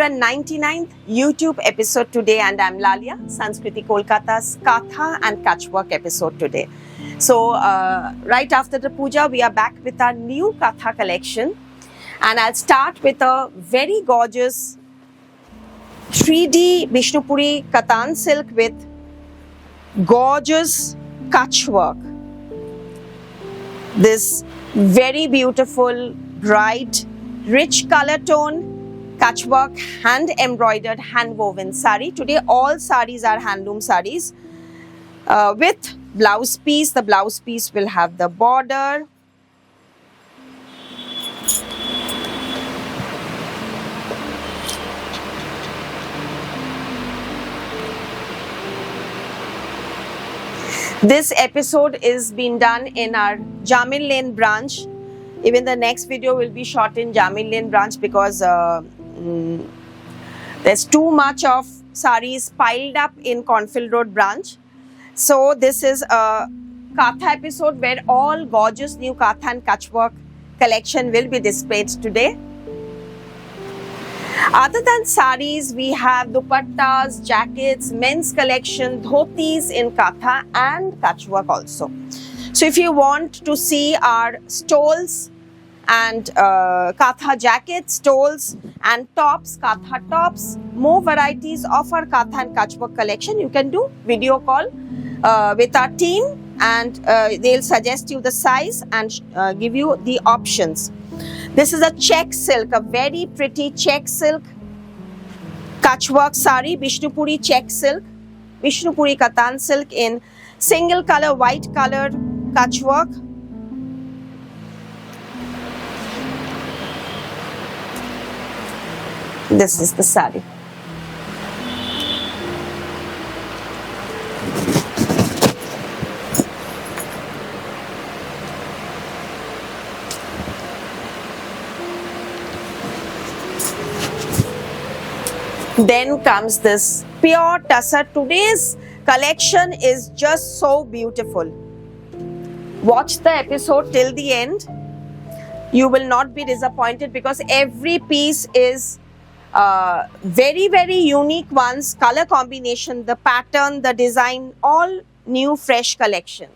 299th YouTube episode today, and I'm Lalia, Sanskriti Kolkata's Katha and Kachwork episode today. So, right after the puja, we are back with our new Katha collection, and I'll start with a very gorgeous 3D Vishnupuri Katan silk with gorgeous Kachwork. This very beautiful, bright, rich color tone Kachwork hand embroidered, hand woven sari. Today all saris are handloom saris with blouse piece. The blouse piece will have the border. This episode is being done in our Jamil Lane branch. Even the next video will be shot in Jamil Lane branch because there's too much of saris piled up in Cornfield Road branch. So this is a Katha episode where all gorgeous new Katha and Kachwork collection will be displayed today. Other than saris, we have dupattas, jackets, men's collection, dhotis in Katha and Kachwork also. So if you want to see our stoles and Katha jackets, stoles and tops, Katha tops, more varieties of our Katha and Kachwork collection, you can do video call with our team, and they'll suggest you the size and give you the options. This is a check silk, a very pretty check silk Kachwork sari, Vishnupuri check silk, Vishnupuri Katan silk in single color, white colored Kachwork. This is the sari. Then comes this pure tussar. Today's collection is just so beautiful. Watch the episode till the end. You will not be disappointed because every piece is very, very unique ones. Color combination, the pattern, the design, all new fresh collection.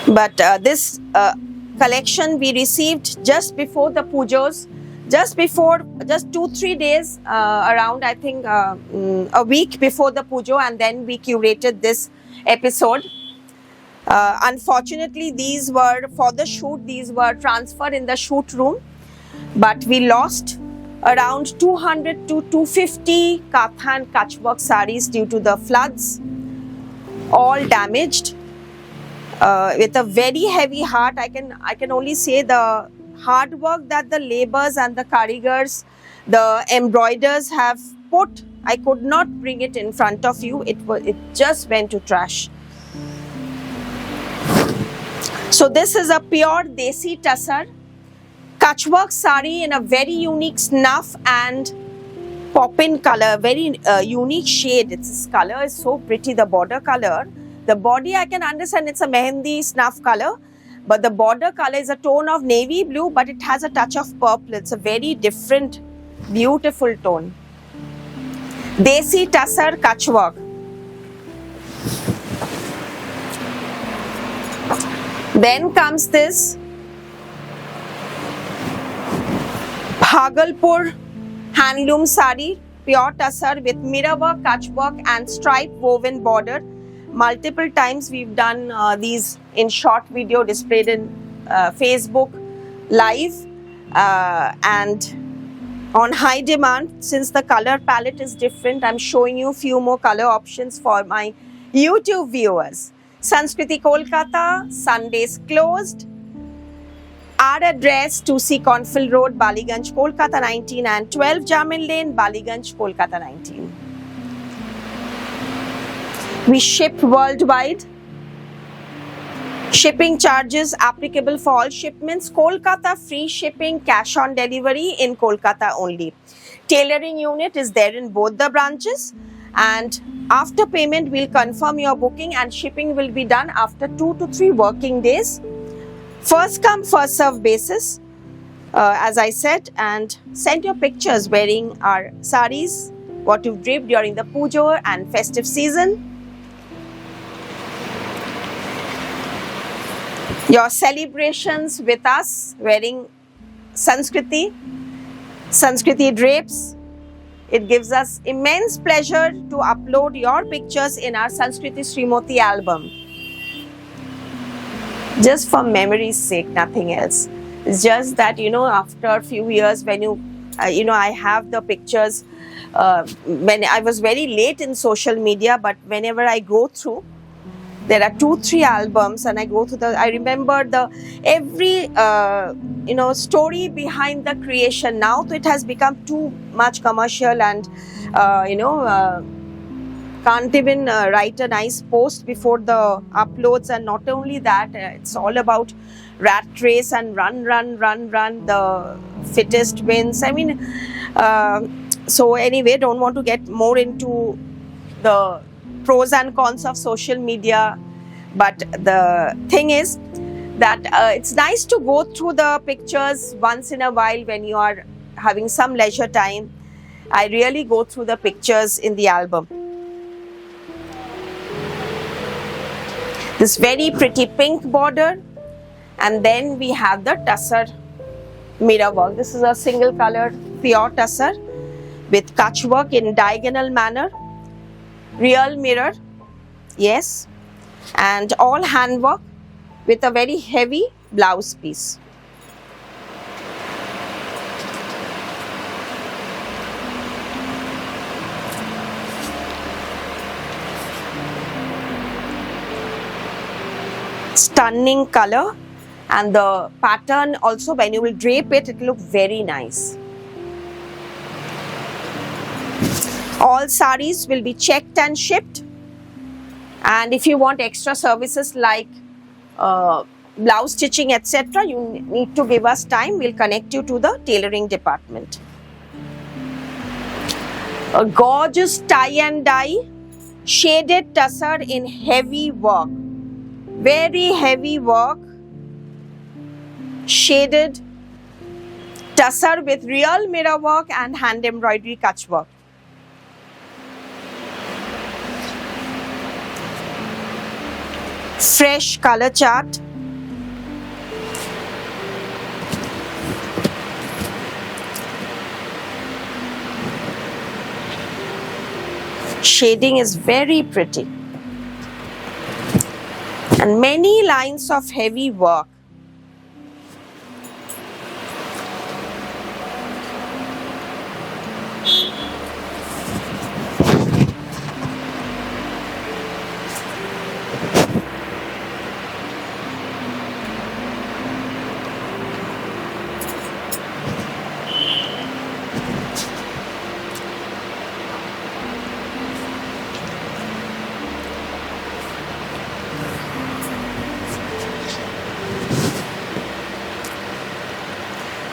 But this collection we received just before the pujas, just 2-3 days around, I think a week before the puja, and then we curated this episode. Unfortunately, these were for the shoot, these were transferred in the shoot room, but we lost around 200 to 250 Katha and Kachwork saris due to the floods, all damaged. With a very heavy heart, I can only say the hard work that the labours and the karigars, the embroiders have put. I could not bring it in front of you. It just went to trash. So this is a pure Desi tussar Kachwork sari in a very unique snuff and pop-in color, very unique shade. This color is so pretty. The border color. The body, I can understand it's a mehendi snuff color, but the border color is a tone of navy blue, but it has a touch of purple. It's a very different, beautiful tone. Desi tussar Kachwork. Then comes this Bhagalpur handloom sari, pure tussar with mirror work, Kachwork and stripe woven border. Multiple times we've done these in short video displayed in Facebook live and on high demand. Since the color palette is different, I'm showing you few more color options for my YouTube viewers. Sanskriti Kolkata, Sundays closed. Our address 2C Cornfield Road, Baliganj, Kolkata 19 and 12 Jamil Lane, Baliganj, Kolkata 19. We ship worldwide. Shipping charges applicable for all shipments. Kolkata free shipping, cash on delivery in Kolkata only. Tailoring unit is there in both the branches. and after payment we'll confirm your booking, and shipping will be done after 2 to 3 working days. First come first serve basis, as I said, and send your pictures wearing our saris, what you've draped during the pujo and festive season. Your celebrations with us wearing Sanskriti drapes. It gives us immense pleasure to upload your pictures in our Sanskriti Srimoti album. Just for memory's sake, nothing else. It's just that, after a few years when I have the pictures, when I was very late in social media, but whenever I go through, there are 2-3 albums, and I go through I remember every story behind the creation. Now it has become too much commercial, and can't even write a nice post before the uploads. And not only that, it's all about rat race and run, the fittest wins. I mean, so anyway, don't want to get more into the pros and cons of social media, but the thing is that it's nice to go through the pictures once in a while when you are having some leisure time. I really go through the pictures in the album. This very pretty pink border, and then we have the tussar mirror work. This is a single color pure tussar with Kutch work in diagonal manner. Real mirror, yes, and all handwork with a very heavy blouse piece. Stunning color, and the pattern also, when you will drape it, it will look very nice. All saris will be checked and shipped, and if you want extra services like blouse stitching, etc., you need to give us time. We'll connect you to the tailoring department. A gorgeous tie and dye shaded tussar in heavy work, very heavy work, shaded tussar with real mirror work and hand embroidery Kutch work. Fresh color chart. Shading is very pretty, and many lines of heavy work.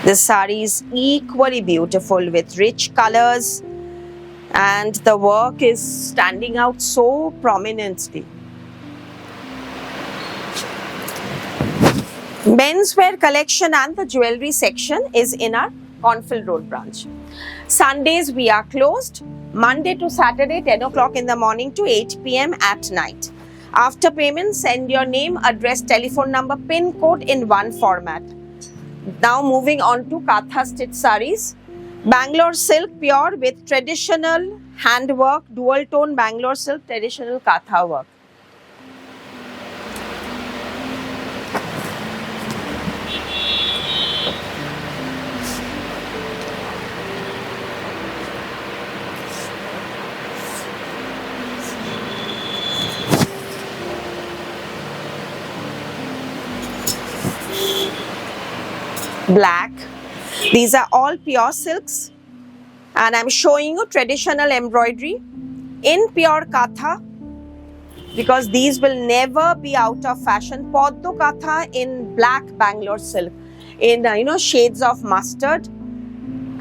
This sari is equally beautiful with rich colors, and the work is standing out so prominently. Menswear collection and the jewelry section is in our Cornfield Road branch. Sundays we are closed. Monday to Saturday, 10 o'clock in the morning to 8 p.m. at night. After payment, send your name, address, telephone number, pin code in one format. Now moving on to Katha stitch saris. Bangalore silk pure with traditional handwork, dual tone Bangalore silk traditional Katha work. Black. These are all pure silks, and I'm showing you traditional embroidery in pure Katha, because these will never be out of fashion. Poddo Katha in black Bangalore silk in shades of mustard,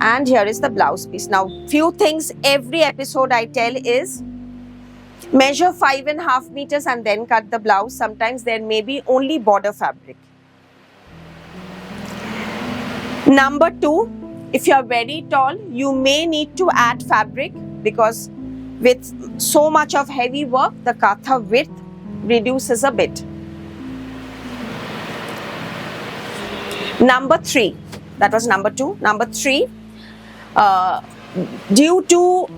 and here is the blouse piece. Now few things every episode I tell is Measure 5.5 meters and then cut the blouse. Sometimes there may be only border fabric. Number 2, if you are very tall, you may need to add fabric because with so much of heavy work, the katha width reduces a bit. Number 3, that was number 2. Number 3, due to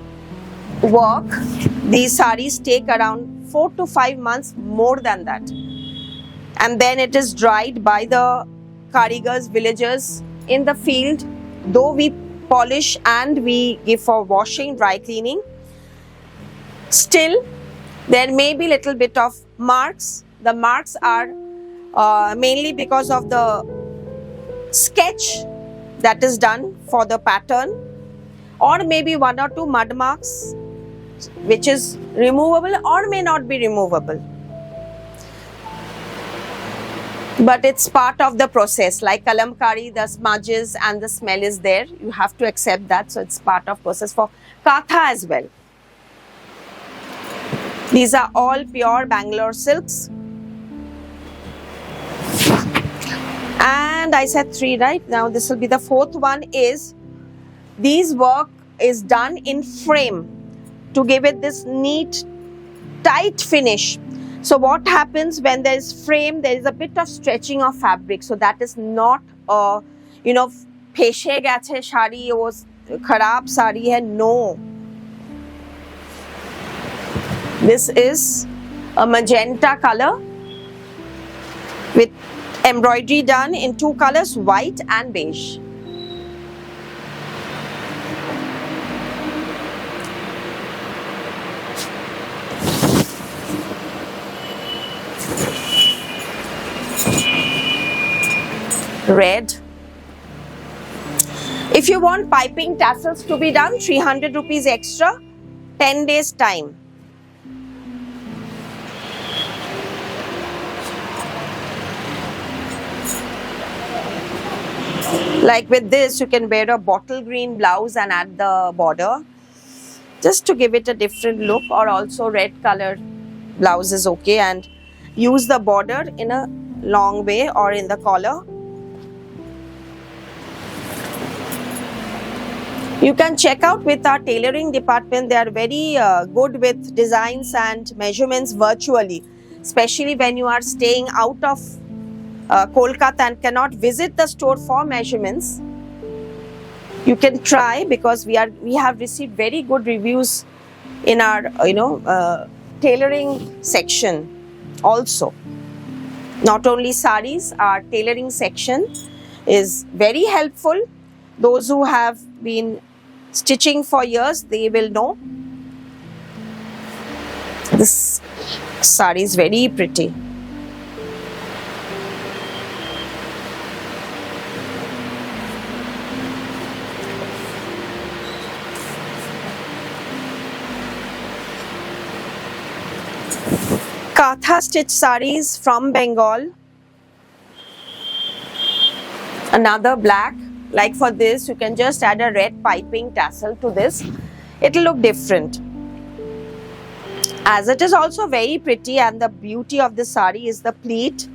work, these saris take around 4 to 5 months, more than that. And then it is dried by the karigars, villagers in the field. Though we polish and we give for washing, dry cleaning, still there may be little bit of marks. The marks are mainly because of the sketch that is done for the pattern, or maybe 1 or 2 mud marks which is removable or may not be removable. But it's part of the process. Like kalamkari, the smudges and the smell is there. You have to accept that. So it's part of process for katha as well. These are all pure Bangalore silks. And I said 3, right? Now this will be the 4th one. Is these work is done in frame to give it this neat, tight finish. So what happens when there is frame, there is a bit of stretching of fabric. So that is not a, pheshe gache shari, wo kharab sari hai. No. This is a magenta color with embroidery done in 2 colors, white and beige. Red. If you want piping tassels to be done, 300 rupees extra, 10 days time. Like with this, you can wear a bottle green blouse and add the border just to give it a different look, or also red color blouse is okay, and use the border in a long way or in the collar. You can check out with our tailoring department. They are very good with designs and measurements virtually, especially when you are staying out of Kolkata and cannot visit the store for measurements. You can try, because we have received very good reviews in our tailoring section also. Not only saris, our tailoring section is very helpful. Those who have been stitching for years, they will know. This sari is very pretty. Katha stitch saris from Bengal. Another black. Like for this, you can just add a red piping tassel to this. It will look different. As it is also very pretty, and the beauty of the sari is the pleat.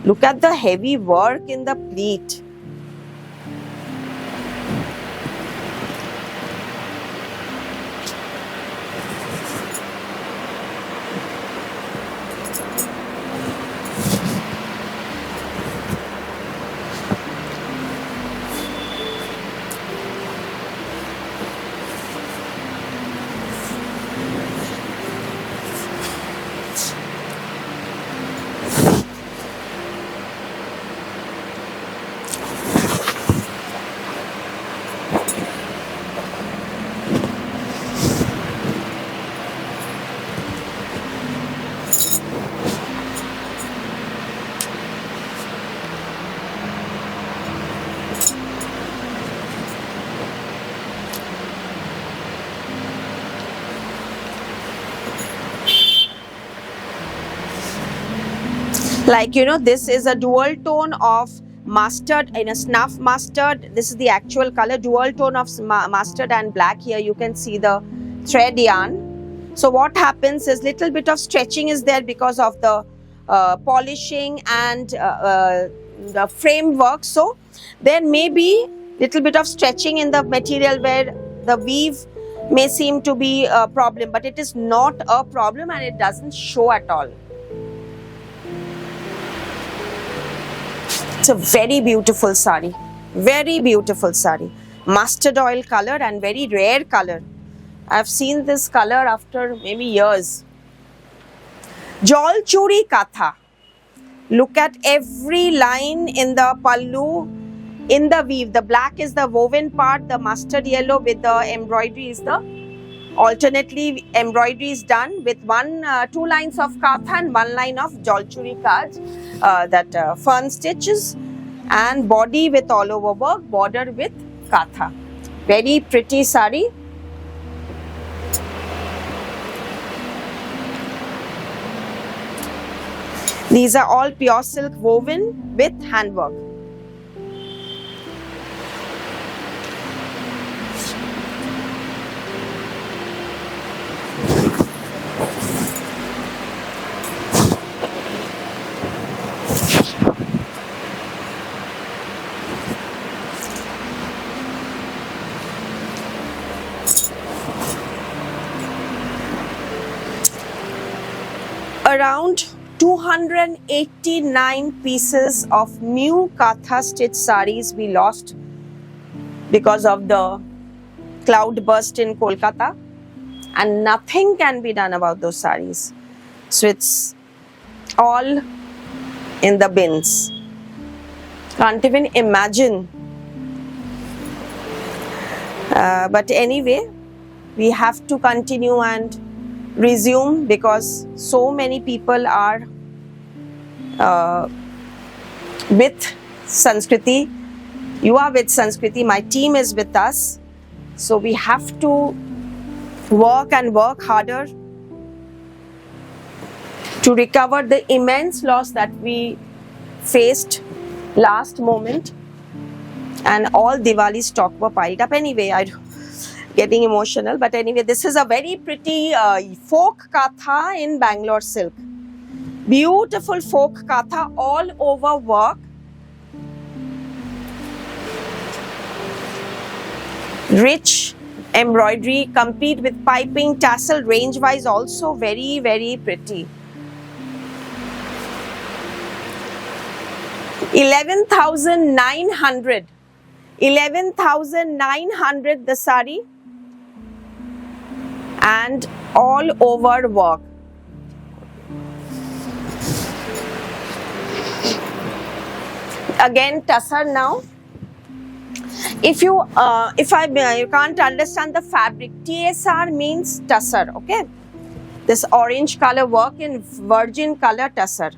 Look at the heavy work in the pleat. Like, this is a dual tone of mustard in a snuff mustard. This is the actual color, dual tone of mustard and black. Here you can see the thread yarn. So what happens is little bit of stretching is there because of the polishing and the framework. So there may be little bit of stretching in the material where the weave may seem to be a problem, but it is not a problem and it doesn't show at all. It's a very beautiful sari, very beautiful sari. Mustard oil color and very rare color. I've seen this color after maybe years. Jolchuri Katha. Look at every line in the pallu, in the weave. The black is the woven part, the mustard yellow with the embroidery is the alternately embroidery is done with two lines of katha and one line of Jolchuri Kaj, fern stitches, and body with all over work, border with katha. Very pretty sari. These are all pure silk woven with handwork. Around 289 pieces of new Katha stitch saris we lost because of the cloud burst in Kolkata, and nothing can be done about those saris. So it's all in the bins. Can't even imagine. But anyway, we have to continue and resume because so many people are with Sanskriti. You are with Sanskriti, my team is with us. So we have to work and work harder to recover the immense loss that we faced last moment. And all Diwali stock were piled up. Anyway, I'm getting emotional, but anyway, this is a very pretty folk katha in Bangalore silk. Beautiful folk katha, all over work. Rich embroidery, complete with piping, tassel, range wise also very, very pretty. 11,900. 11,900 the sari, and all over work. Again tussar now. If you can't understand the fabric, TSR means tussar, okay? This orange color work in virgin color tussar.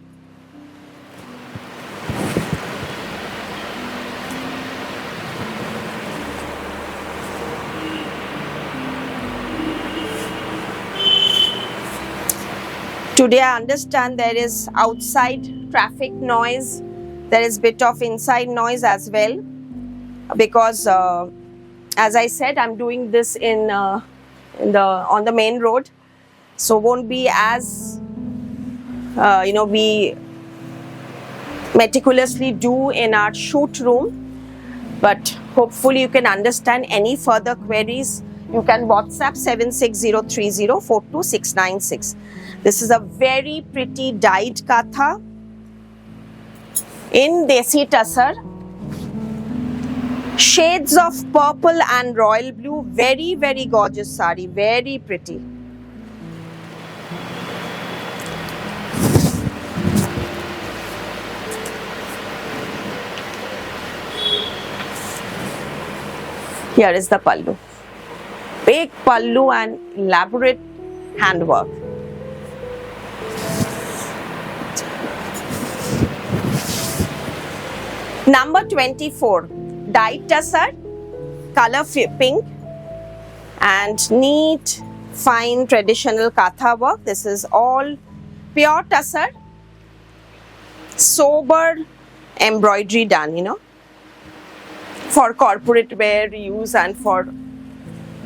Today I understand there is outside traffic noise, there is bit of inside noise as well, because as I said, I'm doing this on the main road, so won't be as we meticulously do in our shoot room, but hopefully you can understand. Any further queries, you can WhatsApp 76030 This is a very pretty dyed katha in Desi tussar. Shades of purple and royal blue. Very, very gorgeous sari. Very pretty. Here is the pallu. Big pallu and elaborate handwork. Number 24, dyed tussar, color pink, and neat, fine traditional katha work. This is all pure tussar, sober embroidery done, for corporate wear use and for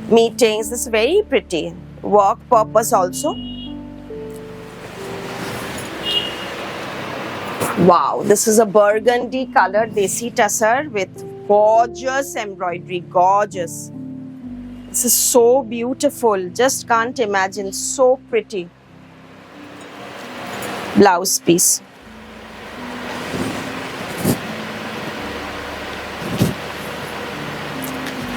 meetings. This is very pretty. work purpose also. Wow, this is a burgundy colored desi tussar with gorgeous embroidery, gorgeous. This is so beautiful, just can't imagine, so pretty. Blouse piece.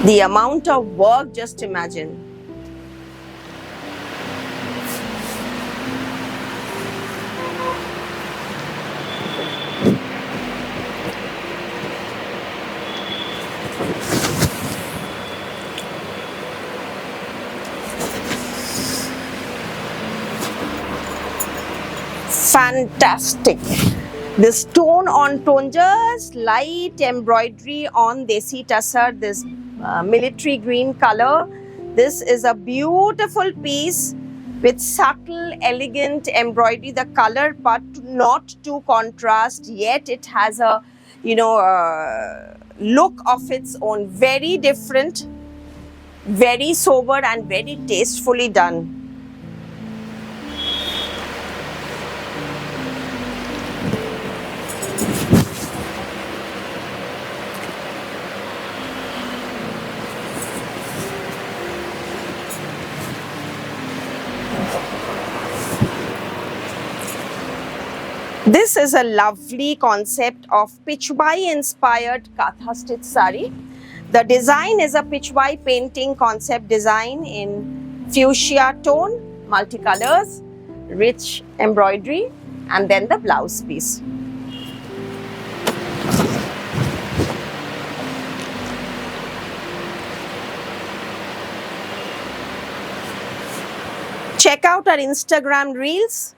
The amount of work, just imagine. Fantastic. This tone on tone, just light embroidery on desi tussar, this military green color. This is a beautiful piece with subtle, elegant embroidery. The color part not too contrast, yet it has a, look of its own. Very different, very sober and very tastefully done. This is a lovely concept of Pichwai inspired Katha stitch sari. The design is a Pichwai painting concept design in fuchsia tone, multicolors, rich embroidery, and then the blouse piece. Check out our Instagram reels,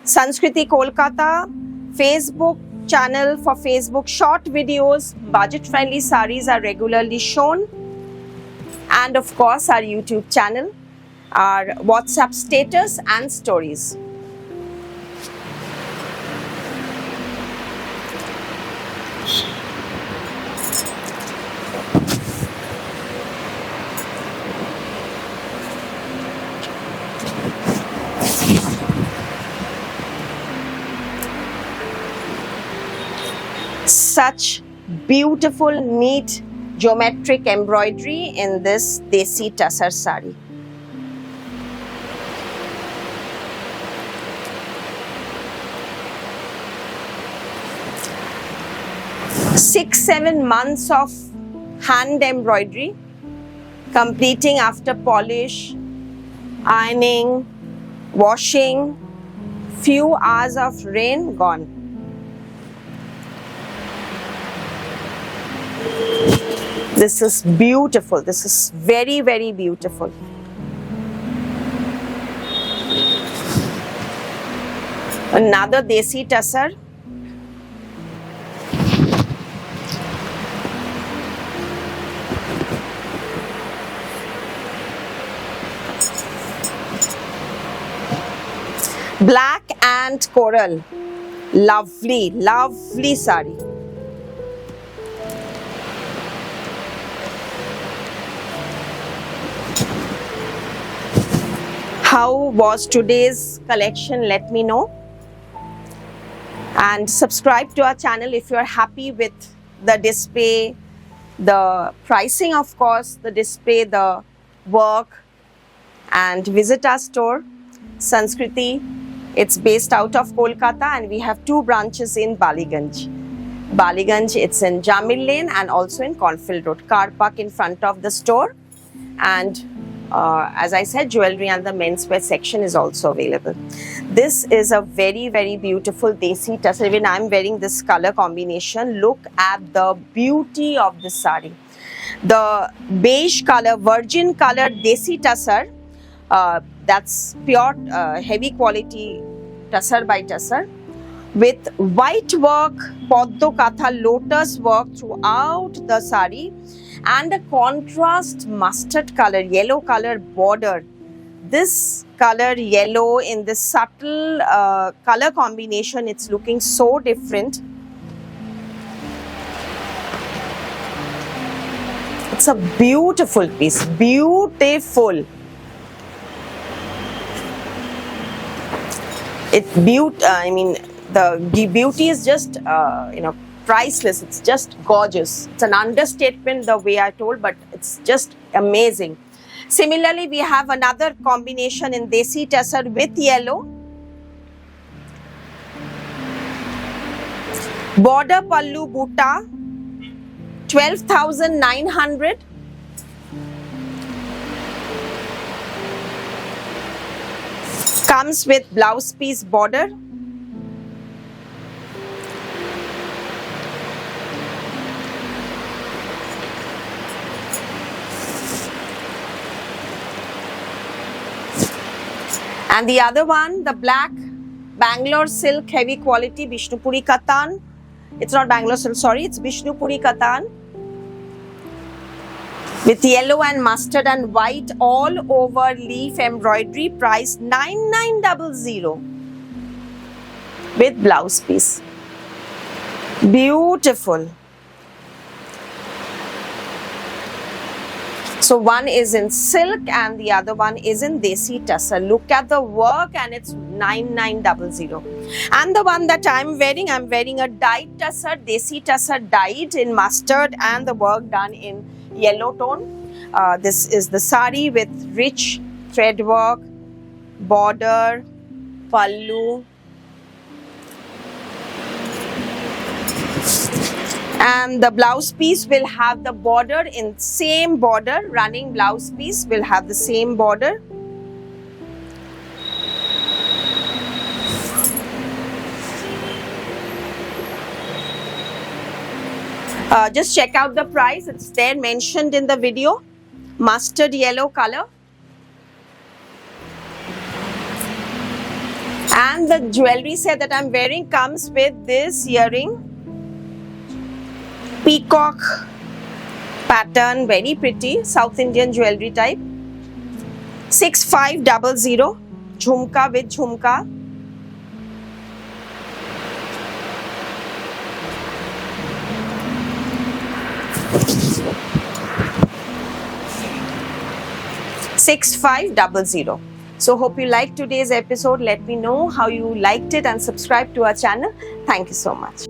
Sanskriti Kolkata, Facebook channel for Facebook short videos, budget-friendly saris are regularly shown, and of course our YouTube channel, our WhatsApp status and stories. Such beautiful, neat, geometric embroidery in this desi tussar sari. Six, 7 months of hand embroidery, completing after polish, ironing, washing, few hours of rain gone. This is beautiful. This is very, very beautiful. Another desi tussar. Black and coral. Lovely, lovely sari. How was today's collection? Let me know. And subscribe to our channel if you are happy with the display, the pricing, of course, the display, the work, and visit our store, Sanskriti. It's based out of Kolkata and we have 2 branches in Baliganj. Baliganj, it's in Jamil Lane and also in Cornfield Road. Car park in front of the store, and as I said, jewelry and the menswear section is also available. This is a very, very beautiful desi tussar. Even I'm wearing this color combination. Look at the beauty of this sari. The beige color, virgin color desi tussar, that's pure heavy quality tussar by tussar, with white work, Paddo Katha lotus work throughout the sari, and a contrast mustard color, yellow color border. This color yellow in this subtle color combination, it's looking so different. It's a beautiful piece, beautiful. The beauty is just priceless. It's just gorgeous. It's an understatement the way I told, but it's just amazing. Similarly, we have another combination in Desi Tussar with yellow. Border pallu butta, 12,900. Comes with blouse piece border. And the other one, the black Bangalore silk heavy quality Bishnupuri Katan. It's not Bangalore silk, sorry, it's Bishnupuri Katan. With yellow and mustard and white all over leaf embroidery, price 9900 with blouse piece. Beautiful. So one is in silk and the other one is in Desi Tussar. Look at the work and it's 9900. And the one that I'm wearing a dyed tussar, Desi Tussar dyed in mustard and the work done in yellow tone. This is the sari with rich thread work, border, pallu. And the blouse piece will have the border in same border, running blouse piece will have the same border. Just check out the price, it's there mentioned in the video. Mustard yellow color. And the jewelry set that I'm wearing comes with this earring. Peacock pattern, very pretty, South Indian jewelry type. 6500, jhumka with jhumka. $6500. So hope you liked today's episode. Let me know how you liked it and subscribe to our channel. Thank you so much.